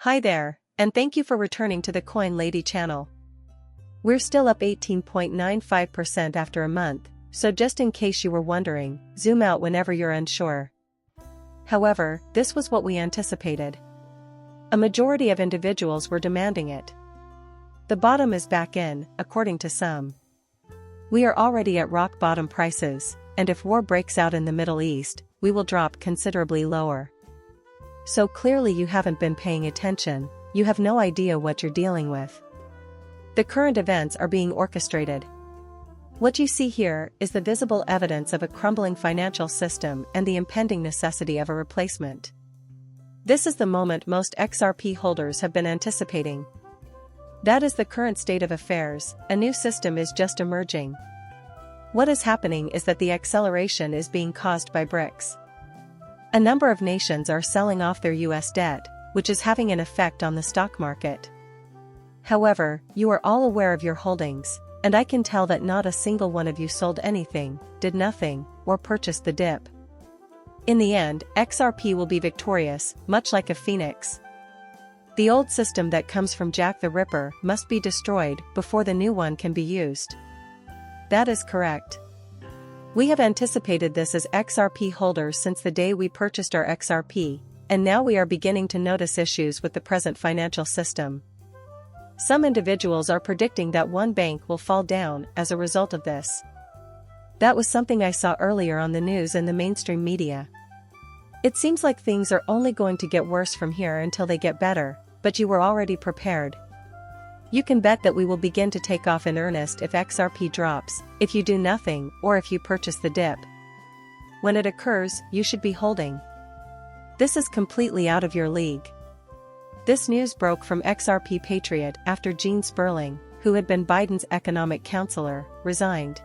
Hi there, and thank you for returning to the Coin Lady channel. We're still up 18.95% after a month, so just in case you were wondering, zoom out whenever you're unsure. However, this was what we anticipated. A majority of individuals were demanding it. The bottom is back in, according to some. We are already at rock bottom prices, and if war breaks out in the Middle East, we will drop considerably lower. So clearly you haven't been paying attention, you have no idea what you're dealing with. The current events are being orchestrated. What you see here is the visible evidence of a crumbling financial system and the impending necessity of a replacement. This is the moment most XRP holders have been anticipating. That is the current state of affairs, a new system is just emerging. What is happening is that the acceleration is being caused by BRICS. A number of nations are selling off their US debt, which is having an effect on the stock market. However, you are all aware of your holdings, and I can tell that not a single one of you sold anything, did nothing, or purchased the dip. In the end, XRP will be victorious, much like a phoenix. The old system that comes from Jack the Ripper must be destroyed before the new one can be used. That is correct. We have anticipated this as XRP holders since the day we purchased our XRP, and now we are beginning to notice issues with the present financial system. Some individuals are predicting that one bank will fall down as a result of this. That was something I saw earlier on the news and the mainstream media. It seems like things are only going to get worse from here until they get better, but you were already prepared. You can bet that we will begin to take off in earnest if XRP drops, if you do nothing, or if you purchase the dip. When it occurs, you should be holding. This is completely out of your league. This news broke from XRP Patriot after Gene Sperling, who had been Biden's economic counselor, resigned.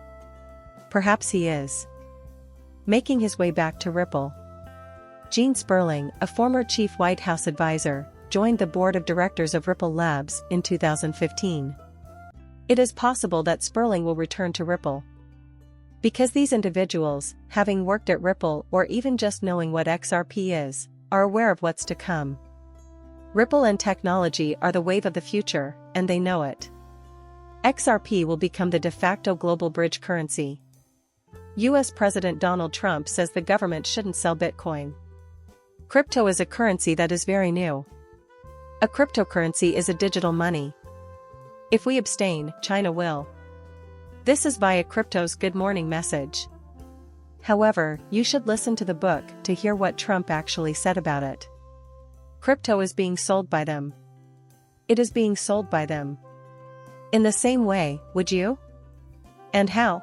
Perhaps he is making his way back to Ripple. Gene Sperling, a former chief White House advisor, joined the board of directors of Ripple Labs in 2015. It is possible that Sperling will return to Ripple. Because these individuals, having worked at Ripple or even just knowing what XRP is, are aware of what's to come. Ripple and technology are the wave of the future, and they know it. XRP will become the de facto global bridge currency. US President Donald Trump says the government shouldn't sell Bitcoin. Crypto is a currency that is very new. A cryptocurrency is a digital money. If we abstain, China will. This is via crypto's good morning message. However, you should listen to the book to hear what Trump actually said about it. Crypto is being sold by them. It is being sold by them. In the same way, would you? And how?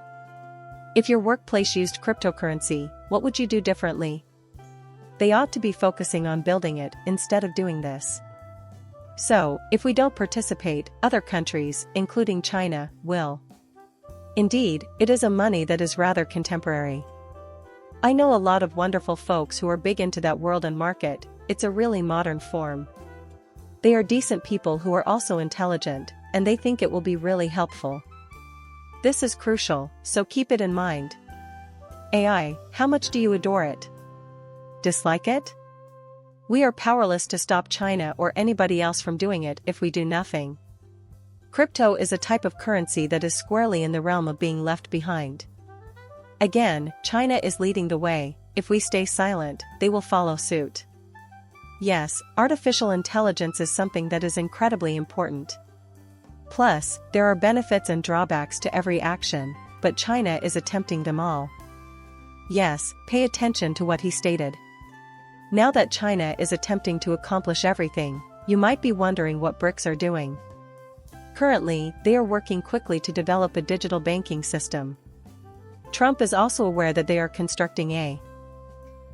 If your workplace used cryptocurrency, what would you do differently? They ought to be focusing on building it instead of doing this. So, if we don't participate, other countries, including China, will. Indeed, it is a money that is rather contemporary. I know a lot of wonderful folks who are big into that world and market. It's a really modern form. They are decent people who are also intelligent, and they think it will be really helpful. This is crucial, so keep it in mind. AI, how much do you adore it? Dislike it? We are powerless to stop China or anybody else from doing it if we do nothing. Crypto is a type of currency that is squarely in the realm of being left behind. Again, China is leading the way. If we stay silent, they will follow suit. Yes, artificial intelligence is something that is incredibly important. Plus, there are benefits and drawbacks to every action, but China is attempting them all. Yes, pay attention to what he stated. Now that China is attempting to accomplish everything, you might be wondering what BRICS are doing. Currently, they are working quickly to develop a digital banking system. Trump is also aware that they are constructing a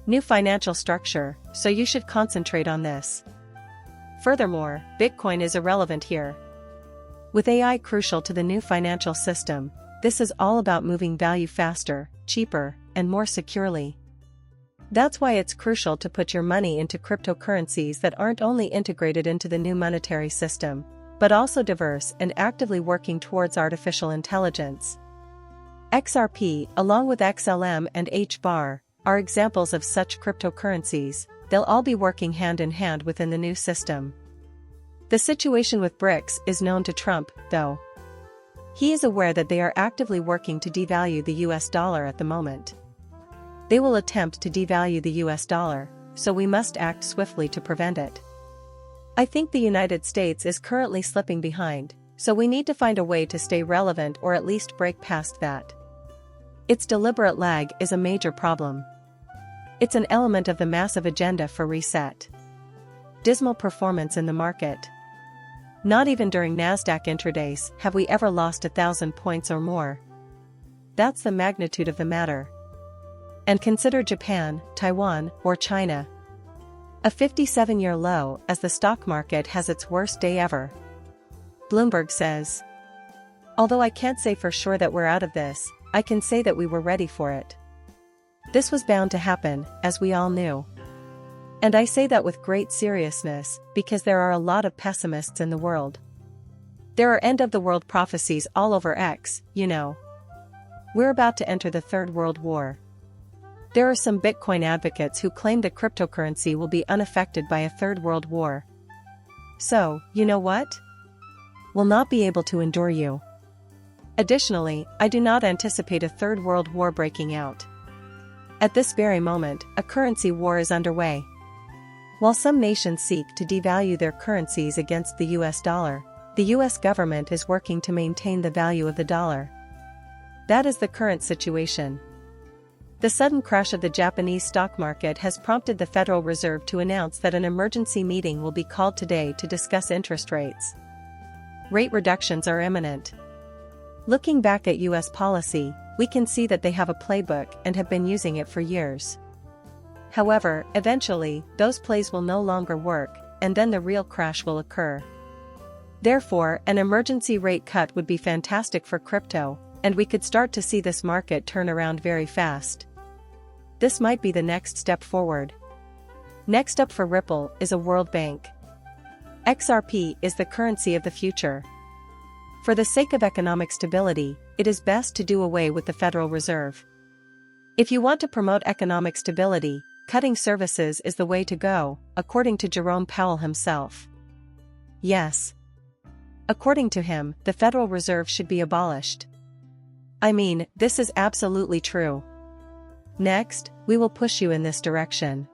new financial structure, so you should concentrate on this. Furthermore, Bitcoin is irrelevant here. With AI crucial to the new financial system, this is all about moving value faster, cheaper, and more securely. That's why it's crucial to put your money into cryptocurrencies that aren't only integrated into the new monetary system, but also diverse and actively working towards artificial intelligence. XRP, along with XLM and HBAR, are examples of such cryptocurrencies. They'll all be working hand in hand within the new system. The situation with BRICS is known to Trump, though. He is aware that they are actively working to devalue the US dollar at the moment. They will attempt to devalue the US dollar, so we must act swiftly to prevent it. I think the United States is currently slipping behind, so we need to find a way to stay relevant or at least break past that. Its deliberate lag is a major problem. It's an element of the massive agenda for reset. Dismal performance in the market. Not even during Nasdaq intradays have we ever lost 1,000 points or more. That's the magnitude of the matter. And consider Japan, Taiwan, or China. A 57-year low as the stock market has its worst day ever. Bloomberg says. Although I can't say for sure that we're out of this, I can say that we were ready for it. This was bound to happen, as we all knew. And I say that with great seriousness, because there are a lot of pessimists in the world. There are end-of-the-world prophecies all over X, you know. We're about to enter the Third World War. There are some Bitcoin advocates who claim that cryptocurrency will be unaffected by a Third World War. So, you know what? Will not be able to endure you. Additionally, I do not anticipate a Third World War breaking out. At this very moment, a currency war is underway. While some nations seek to devalue their currencies against the US dollar, the US government is working to maintain the value of the dollar. That is the current situation. The sudden crash of the Japanese stock market has prompted the Federal Reserve to announce that an emergency meeting will be called today to discuss interest rates. Rate reductions are imminent. Looking back at US policy, we can see that they have a playbook and have been using it for years. However, eventually, those plays will no longer work, and then the real crash will occur. Therefore, an emergency rate cut would be fantastic for crypto, and we could start to see this market turn around very fast. This might be the next step forward. Next up for Ripple is a World Bank. XRP is the currency of the future. For the sake of economic stability, it is best to do away with the Federal Reserve. If you want to promote economic stability, cutting services is the way to go, according to Jerome Powell himself. Yes. According to him, the Federal Reserve should be abolished. I mean, this is absolutely true. Next, we will push you in this direction.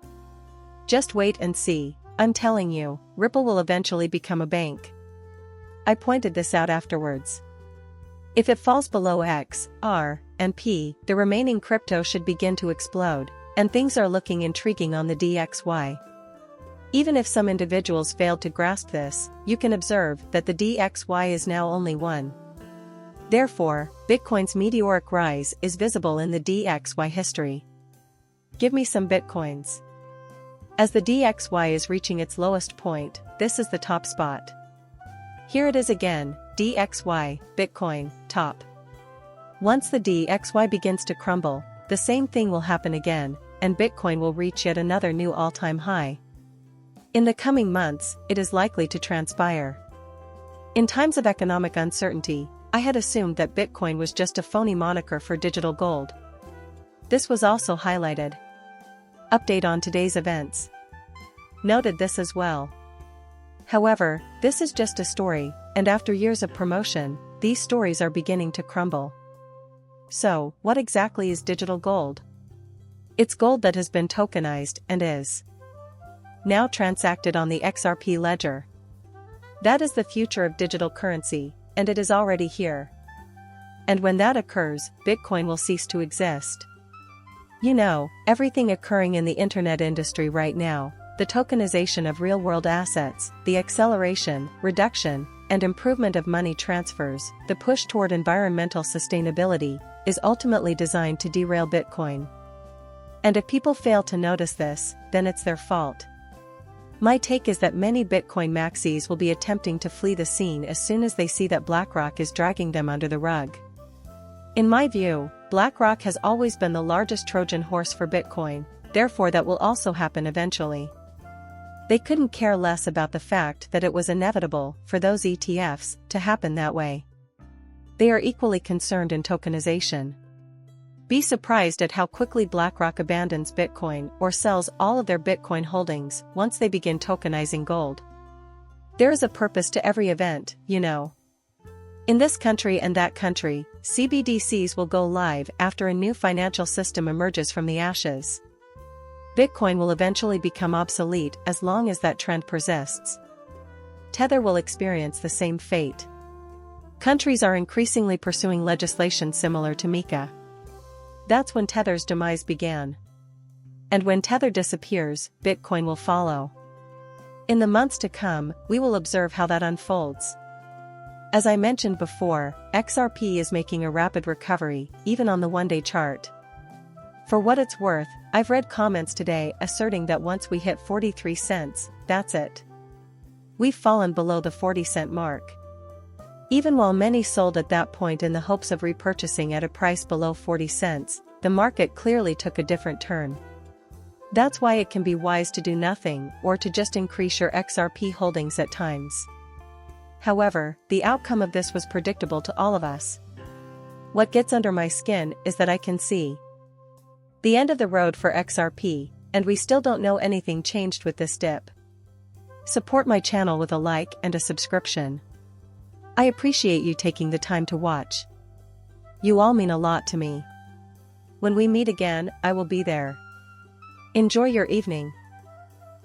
Just wait and see, I'm telling you, Ripple will eventually become a bank. I pointed this out afterwards. If it falls below X, R, and P, the remaining crypto should begin to explode, and things are looking intriguing on the DXY. Even if some individuals failed to grasp this, you can observe that the DXY is now only 1. Therefore, Bitcoin's meteoric rise is visible in the DXY history. Give me some Bitcoins. As the DXY is reaching its lowest point, this is the top spot. Here it is again, DXY, Bitcoin, top. Once the DXY begins to crumble, the same thing will happen again, and Bitcoin will reach yet another new all-time high. In the coming months, it is likely to transpire. In times of economic uncertainty, I had assumed that Bitcoin was just a phony moniker for digital gold. This was also highlighted. Update on today's events. Noted this as well. However, this is just a story, and after years of promotion, these stories are beginning to crumble. So, what exactly is digital gold? It's gold that has been tokenized and is now transacted on the XRP ledger. That is the future of digital currency, and it is already here. And when that occurs, Bitcoin will cease to exist. You know, everything occurring in the internet industry right now, the tokenization of real-world assets, the acceleration, reduction, and improvement of money transfers, the push toward environmental sustainability, is ultimately designed to derail Bitcoin. And if people fail to notice this, then it's their fault. My take is that many Bitcoin maxis will be attempting to flee the scene as soon as they see that BlackRock is dragging them under the rug. In my view, BlackRock has always been the largest Trojan horse for Bitcoin, therefore that will also happen eventually. They couldn't care less about the fact that it was inevitable for those ETFs to happen that way. They are equally concerned in tokenization. Be surprised at how quickly BlackRock abandons Bitcoin or sells all of their Bitcoin holdings once they begin tokenizing gold. There is a purpose to every event, you know. In this country and that country, CBDCs will go live after a new financial system emerges from the ashes. Bitcoin will eventually become obsolete as long as that trend persists. Tether will experience the same fate. Countries are increasingly pursuing legislation similar to MiCA. That's when Tether's demise began. And when Tether disappears, Bitcoin will follow. In the months to come, we will observe how that unfolds. As I mentioned before, XRP is making a rapid recovery, even on the one-day chart. For what it's worth, I've read comments today asserting that once we hit 43 cents, that's it. We've fallen below the 40-cent mark. Even while many sold at that point in the hopes of repurchasing at a price below 40 cents, the market clearly took a different turn. That's why it can be wise to do nothing or to just increase your XRP holdings at times. However, the outcome of this was predictable to all of us. What gets under my skin is that I can see the end of the road for XRP, and we still don't know anything changed with this dip. Support my channel with a like and a subscription. I appreciate you taking the time to watch. You all mean a lot to me. When we meet again, I will be there. Enjoy your evening.